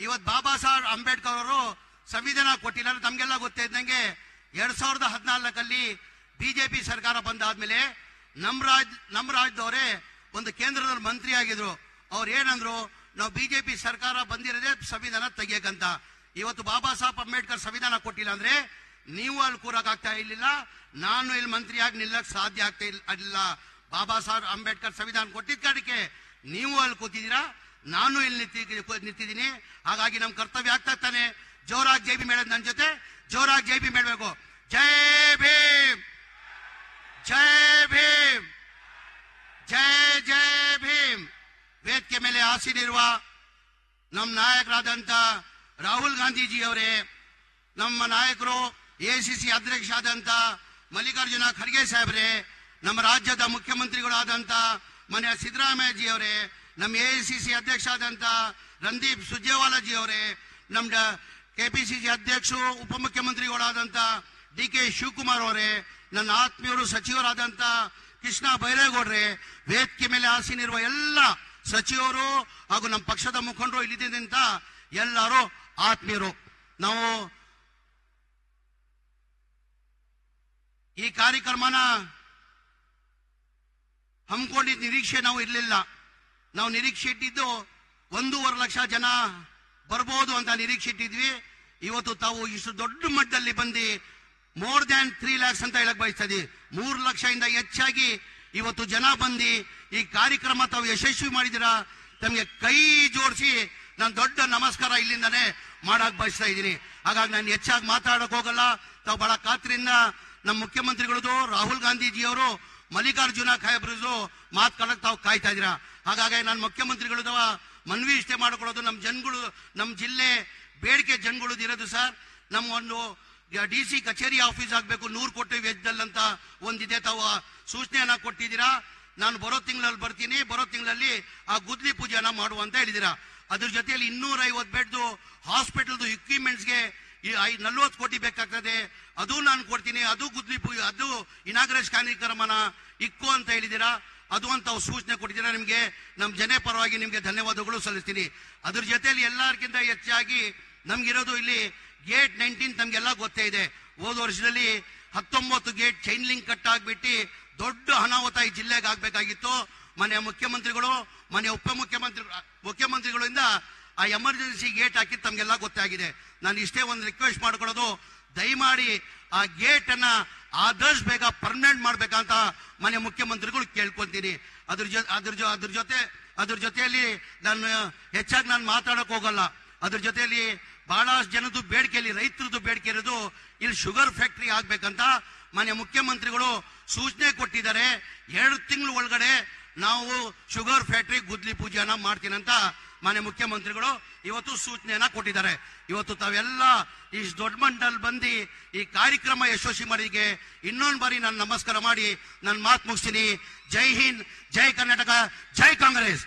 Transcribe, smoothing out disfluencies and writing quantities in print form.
ಇವತ್ತು ಬಾಬಾ ಸಾಹೇಬ್ ಅಂಬೇಡ್ಕರ್ ಅವರು ಸಂವಿಧಾನ ಕೊಟ್ಟಿಲ್ಲ. ನಮ್ಗೆಲ್ಲ ಗೊತ್ತಿದ್ದಂಗೆ 2014 ಬಿಜೆಪಿ ಸರ್ಕಾರ ಬಂದಾದ್ಮೇಲೆ ನಮ್ಮ ರಾಜ್ಯದವರೇ ಒಂದು ಕೇಂದ್ರದಲ್ಲಿ ಮಂತ್ರಿ ಆಗಿದ್ರು. ಅವ್ರು ಏನಂದ್ರು, ನಾವು ಬಿಜೆಪಿ ಸರ್ಕಾರ ಬಂದಿರೋದೇ ಸಂವಿಧಾನ ತೆಗಿಯಕಂತ. ಇವತ್ತು ಬಾಬಾ ಸಾಹೇಬ್ ಅಂಬೇಡ್ಕರ್ ಸಂವಿಧಾನ ಕೊಟ್ಟಿಲ್ಲ ಅಂದ್ರೆ ನೀವು ಅಲ್ಲಿ ಕೂರಕ್ ಆಗ್ತಾ ಇರ್ಲಿಲ್ಲ, ನಾನು ಇಲ್ಲಿ ಮಂತ್ರಿಯಾಗಿ ನಿಲ್ಲಕ್ ಸಾಧ್ಯ ಆಗ್ತಾ ಇಲ್ಲ. ಬಾಬಾ ಸಾಹೇಬ್ ಅಂಬೇಡ್ಕರ್ ಸಂವಿಧಾನ ಕೊಟ್ಟಿದ್ದ ಕಾರಣಕ್ಕೆ ನೀವು ಅಲ್ಲಿ ಕೂತಿದ್ದೀರಾ, ನಾನು ಇಲ್ಲಿ ನಿಂತಿದ್ದೀನಿ. ಹಾಗಾಗಿ ನಮ್ ಕರ್ತವ್ಯ ಆಗ್ತಾ ತಾನೆ ಜೋರಾಗಿ ಜೈ ಭೀಮ್ ಹೇಳೋದು. ನನ್ನ ಜೊತೆ ಜೋರಾಗಿ ಜೈ ಭೀಮ್ ಹೇಳ್ಬೇಕು. ಜೈ ಭೀಮ್, ಜೈ ಭೀಮ್, ಜೈ ಜೈ ಭೀಮ್. ವೇದಿಕೆ ಮೇಲೆ ಆಸೀನಿರುವ ನಮ್ಮ ನಾಯಕರಾದಂತ ರಾಹುಲ್ ಗಾಂಧೀಜಿ ಅವರೇ, ನಮ್ಮ ನಾಯಕರು ಎಸಿಸಿ ಅಧ್ಯಕ್ಷ ಆದಂತ ಮಲ್ಲಿಕಾರ್ಜುನ ಖರ್ಗೆ ಸಾಹೇಬ್ರೆ, ನಮ್ಮ ರಾಜ್ಯದ ಮುಖ್ಯಮಂತ್ರಿಗಳಾದಂತ ಮನೆಯ ಸಿದ್ದರಾಮಯ್ಯಜಿ ಅವರೇ, ನಮ್ಮ ಎಸಿಸಿ ಅಧ್ಯಕ್ಷ ಆದಂತ ರಣದೀಪ್ ಸುರ್ಜೇವಾಲಾಜಿ ಅವರೇ, ನಮ್ಮ ಕೆಪಿಸಿಸಿ ಅಧ್ಯಕ್ಷರು ಉಪಮುಖ್ಯಮಂತ್ರಿಗಳಾದಂತ ಡಿಕೆ ಶಿವಕುಮಾರ್ ಅವರೇ, ನನ್ನ ಆತ್ಮೀಯರು ಸಚಿವರಾದಂತ ಕೃಷ್ಣ ಬೈರೇಗೌಡ್ರೆ, ವೇದಿಕೆ ಮೇಲೆ ಆಸೀನಿರುವ ಎಲ್ಲ ಸಚಿವರು ಹಾಗೂ ನಮ್ಮ ಪಕ್ಷದ ಮುಖಂಡರು, ಇಲ್ಲಿದ್ದಂತ ಎಲ್ಲರೂ ಆತ್ಮೀಯರು. ನಾವು ಈ ಕಾರ್ಯಕ್ರಮನ ಹಮ್ಮಿಕೊಂಡಿದ್ದ ನಿರೀಕ್ಷೆ ನಾವು ಇರಲಿಲ್ಲ. ನಾವು ನಿರೀಕ್ಷೆ ಇಟ್ಟಿದ್ದು 1.5 ಲಕ್ಷ ಜನ ಬರ್ಬೋದು ಅಂತ ನಿರೀಕ್ಷೆ ಇಟ್ಟಿದ್ವಿ. ಇವತ್ತು ತಾವು ಇಷ್ಟು ದೊಡ್ಡ ಮಟ್ಟದಲ್ಲಿ ಬಂದು ಮೋರ್ ದ್ಯಾನ್ 3 lakhs ಅಂತ ಹೇಳಕ್ ಬಯಸ್ತಾ ಇದೀವಿ. 3 ಲಕ್ಷದಿಂದ ಹೆಚ್ಚಾಗಿ ಇವತ್ತು ಜನ ಬಂದು ಈ ಕಾರ್ಯಕ್ರಮ ತಾವು ಯಶಸ್ವಿ ಮಾಡಿದಿರಾ. ತಮಗೆ ಕೈ ಜೋಡಿಸಿ ನಾನು ದೊಡ್ಡ ನಮಸ್ಕಾರ ಇಲ್ಲಿಂದಾನೆ ಮಾಡಕ್ ಬಯಸ್ತಾ ಇದ್ದೀನಿ. ಹಾಗಾಗಿ ನಾನು ಹೆಚ್ಚಾಗಿ ಮಾತಾಡಕ್ ಹೋಗಲ್ಲ. ತಾವು ಬಹಳ ಖಾತ್ರಿಯಿಂದ ನಮ್ಮ ಮುಖ್ಯಮಂತ್ರಿಗಳದು ರಾಹುಲ್ ಗಾಂಧೀಜಿ ಅವರು ಮಲ್ಲಿಕಾರ್ಜುನ ಖರ್ಗೆ ಮಾತಾಡಕ್ ತಾವು ಕಾಯ್ತಾ ಇದ್ದೀರಾ. ಹಾಗಾಗಿ ನಾನು ಮುಖ್ಯಮಂತ್ರಿಗಳದವ ಮನವಿ ಇಷ್ಟೇ ಮಾಡ್ಕೊಳ್ಳೋದು, ನಮ್ಮ ಜನಗಳು, ನಮ್ಮ ಜಿಲ್ಲೆ ಬೇಡಿಕೆ ಜನಗಳು ಇರೋದು ಸರ್, ನಮ್ಮ ಒಂದು DC ಕಚೇರಿ ಆಫೀಸ್ ಆಗ್ಬೇಕು 100 ಕೋಟಿ ವೆಚ್ಚದಲ್ಲಿ ಅಂತ ಒಂದಿದೆ. ತಾವು ಸೂಚನೆಯನ್ನ ಕೊಟ್ಟಿದ್ದೀರಾ. ನಾನು ಬರೋ ತಿಂಗಳಲ್ಲಿ ಬರ್ತೀನಿ. ಬರೋ ತಿಂಗಳಲ್ಲಿ ಆ ಗುದ್ಲಿ ಪೂಜೆನ ಮಾಡುವಂತ ಹೇಳಿದಿರಾ. ಅದ್ರ ಜೊತೆಯಲ್ಲಿ 250 ಬೆಡ್ದು ಹಾಸ್ಪಿಟಲ್ದು ಇಕ್ವಿಪ್ಮೆಂಟ್ಸ್ಗೆ 40 ಕೋಟಿ ಬೇಕಾಗ್ತದೆ, ಅದು ನಾನು ಕೊಡ್ತೀನಿ. ಅದು ಗುದ್ಲಿ ಪೂಜೆ, ಅದು ಇನಾಗ್ರೇಷನ್ ಕಾರ್ಯಕ್ರಮನ ಇಕ್ಕು ಅಂತ ಹೇಳಿದಿರಾ. ಅದು ಅಂತ ಸೂಚನೆ ಕೊಟ್ಟಿದ್ದೀರಾ. ನಿಮ್ಗೆ ನಮ್ಮ ಜನ ಪರವಾಗಿ ನಿಮ್ಗೆ ಧನ್ಯವಾದಗಳು ಸಲ್ಲಿಸ್ತೀನಿ. ಅದ್ರ ಜೊತೆಯಲ್ಲಿ ಎಲ್ಲರಿಗಿಂತ ಹೆಚ್ಚಾಗಿ ನಮ್ಗಿರೋದು ಇಲ್ಲಿ ಗೇಟ್ 19 ನಮ್ಗೆಲ್ಲ ಗೊತ್ತೇ ಇದೆ. ಹೋದ ವರ್ಷದಲ್ಲಿ 19 ಗೇಟ್ ಚೈನ್ ಲಿಂಕ್ ಕಟ್ ಆಗ್ಬಿಟ್ಟು ದೊಡ್ಡ ಅನಾಹುತ ಈ ಜಿಲ್ಲೆಗೆ ಆಗ್ಬೇಕಾಗಿತ್ತು. ಮನೆಯ ಮುಖ್ಯಮಂತ್ರಿಗಳು, ಮನೆಯ ಮುಖ್ಯಮಂತ್ರಿಗಳಿಂದ ಆ ಎಮರ್ಜೆನ್ಸಿ ಗೇಟ್ ಹಾಕಿದ್ದು ತಮ್ಗೆಲ್ಲ ಗೊತ್ತಾಗಿದೆ. ನಾನು ಇಷ್ಟೇ ಒಂದು ರಿಕ್ವೆಸ್ಟ್ ಮಾಡ್ಕೊಳ್ಳೋದು, ದಯಮಾಡಿ ಆ ಗೇಟ್ ಅನ್ನ ಆದಷ್ಟು ಬೇಗ ಪರ್ಮನೆಂಟ್ ಮಾಡ್ಬೇಕಂತ ಮನೆ ಮುಖ್ಯಮಂತ್ರಿಗಳು ಕೇಳ್ಕೊಂತೀನಿ. ಅದ್ರ ಜೊತೆಯಲ್ಲಿ ನಾನು ಹೆಚ್ಚಾಗಿ ನಾನು ಮಾತಾಡಕ್ ಹೋಗಲ್ಲ. ಅದ್ರ ಜೊತೆಯಲ್ಲಿ ಬಹಳಷ್ಟು ಜನದ್ದು ಬೇಡಿಕೆಯಲ್ಲಿ, ರೈತರದ್ದು ಬೇಡಿಕೆ ಇರೋದು ಇಲ್ಲಿ ಶುಗರ್ ಫ್ಯಾಕ್ಟರಿ ಆಗ್ಬೇಕಂತ ಮನೆ ಮುಖ್ಯಮಂತ್ರಿಗಳು ಸೂಚನೆ ಕೊಟ್ಟಿದ್ದಾರೆ. 2 ತಿಂಗಳ ಒಳಗಡೆ ನಾವು ಶುಗರ್ ಫ್ಯಾಕ್ಟರಿ ಗುದ್ಲಿ ಪೂಜೆನ ಮಾಡ್ತೀನಿ ಅಂತ ಮನೆ ಮುಖ್ಯಮಂತ್ರಿಗಳು ಇವತ್ತು ಸೂಚನೆಯನ್ನ ಕೊಟ್ಟಿದ್ದಾರೆ. ಇವತ್ತು ತಾವೆಲ್ಲ ಇಷ್ಟು ದೊಡ್ಡ ಮಟ್ಟದಲ್ಲಿ ಬಂದು ಈ ಕಾರ್ಯಕ್ರಮ ಯಶಸ್ವಿ ಮಾಡಿಗೆ ಇನ್ನೊಂದು ಬಾರಿ ನಾನು ನಮಸ್ಕಾರ ಮಾಡಿ ನನ್ನ ಮಾತು ಮುಗಿಸ್ತೀನಿ. ಜೈ ಹಿಂದ್, ಜೈ ಕರ್ನಾಟಕ, ಜೈ ಕಾಂಗ್ರೆಸ್.